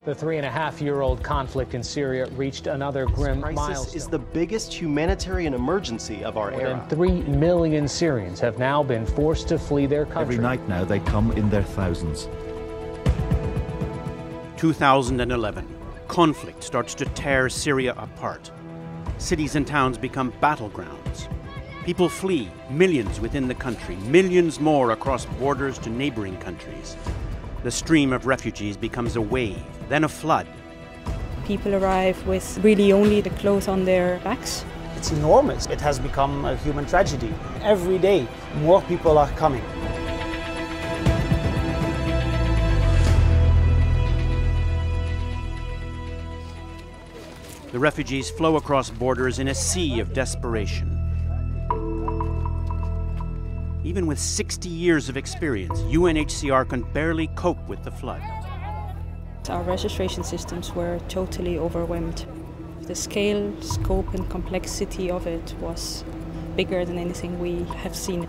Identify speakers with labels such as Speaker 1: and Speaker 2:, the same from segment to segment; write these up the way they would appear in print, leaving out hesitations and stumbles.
Speaker 1: The 3.5-year-old conflict in Syria reached another grim milestone.
Speaker 2: This is the biggest humanitarian emergency of our era.
Speaker 1: More than 3 million Syrians have now been forced to flee their country.
Speaker 3: Every night now they come in their thousands.
Speaker 4: 2011. Conflict starts to tear Syria apart. Cities and towns become battlegrounds. People flee, millions within the country, millions more across borders to neighboring countries. The stream of refugees becomes a wave, then a flood.
Speaker 5: People arrive with really only the clothes on their backs.
Speaker 6: It's enormous. It has become a human tragedy. Every day, more people are coming.
Speaker 4: The refugees flow across borders in a sea of desperation. Even with 60 years of experience, UNHCR can barely cope with the flood.
Speaker 5: Our registration systems were totally overwhelmed. The scale, scope and complexity of it was bigger than anything we have seen.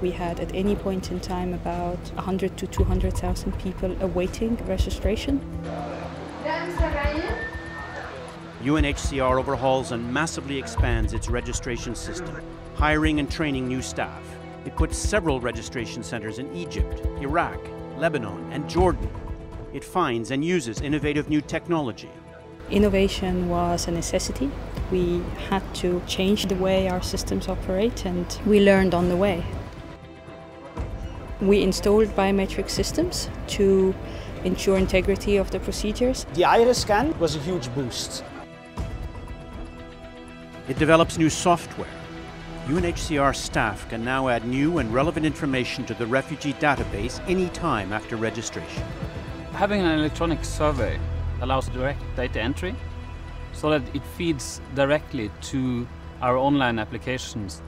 Speaker 5: We had at any point in time about 100 to 200,000 people awaiting registration.
Speaker 4: UNHCR overhauls and massively expands its registration system, hiring and training new staff. It puts several registration centers in Egypt, Iraq, Lebanon, and Jordan. It finds and uses innovative new technology.
Speaker 5: Innovation was a necessity. We had to change the way our systems operate, and we learned on the way. We installed biometric systems to ensure integrity of the procedures.
Speaker 6: The iris scan was a huge boost.
Speaker 4: It develops new software. UNHCR staff can now add new and relevant information to the refugee database any time after registration.
Speaker 7: Having an electronic survey allows direct data entry so that it feeds directly to our online applications.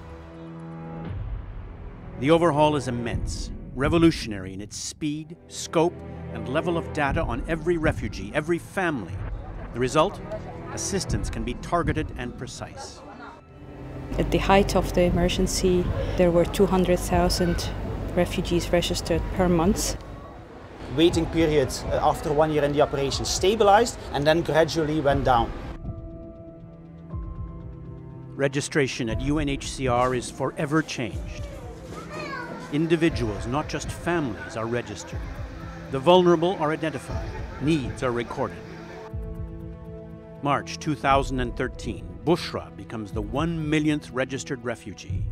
Speaker 4: The overhaul is immense, revolutionary in its speed, scope, and level of data on every refugee, every family. The result? Assistance can be targeted and precise.
Speaker 5: At the height of the emergency, there were 200,000 refugees registered per month.
Speaker 6: Waiting period after 1 year in the operation stabilized and then gradually went down.
Speaker 4: Registration at UNHCR is forever changed. Individuals, not just families, are registered. The vulnerable are identified. Needs are recorded. March 2013, Bushra becomes the 1 millionth registered refugee.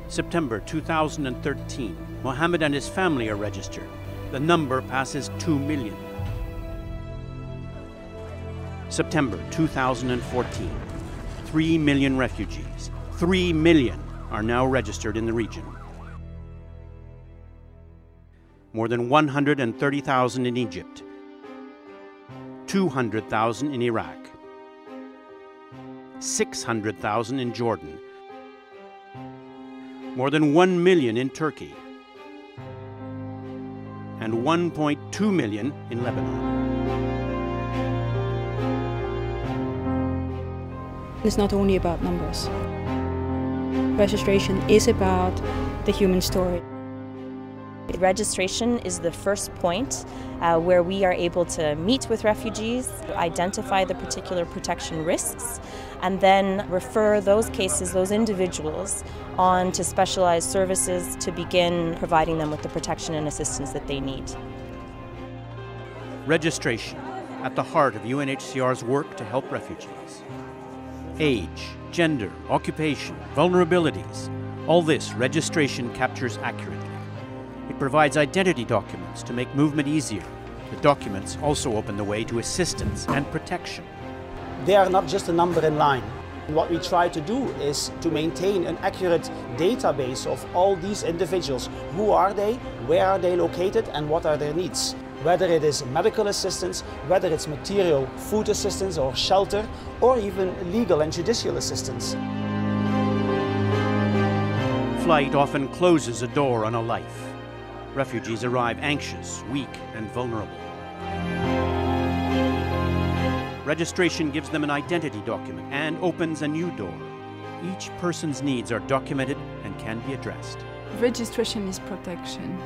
Speaker 4: September 2013, Mohammed and his family are registered. The number passes 2 million. September 2014, 3 million refugees. 3 million are now registered in the region. More than 130,000 in Egypt. 200,000 in Iraq. 600,000 in Jordan. More than 1 million in Turkey. And 1.2 million in Lebanon.
Speaker 5: It's not only about numbers. Registration is about the human story.
Speaker 8: Registration is the first point where we are able to meet with refugees, identify the particular protection risks, and then refer those cases, those individuals, on to specialized services to begin providing them with the protection and assistance that they need.
Speaker 4: Registration, at the heart of UNHCR's work to help refugees. Age, gender, occupation, vulnerabilities, all this registration captures accurately. It provides identity documents to make movement easier. The documents also open the way to assistance and protection.
Speaker 6: They are not just a number in line. What we try to do is to maintain an accurate database of all these individuals. Who are they, where are they located, and what are their needs? Whether it is medical assistance, whether it's material, food assistance or shelter, or even legal and judicial assistance.
Speaker 4: Flight often closes a door on a life. Refugees arrive anxious, weak, and vulnerable. Registration gives them an identity document and opens a new door. Each person's needs are documented and can be addressed.
Speaker 9: Registration is protection.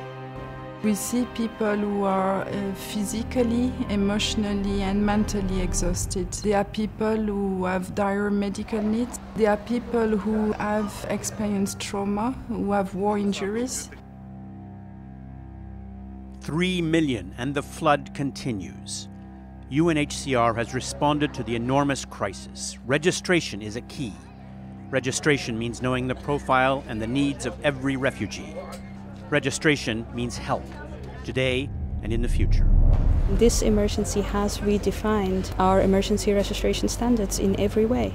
Speaker 9: We see people who are physically, emotionally and mentally exhausted. There are people who have dire medical needs. There are people who have experienced trauma, who have war injuries.
Speaker 4: 3 million, and the flood continues. UNHCR has responded to the enormous crisis. Registration is a key. Registration means knowing the profile and the needs of every refugee. Registration means help, today and in the future.
Speaker 5: This emergency has redefined our emergency registration standards in every way.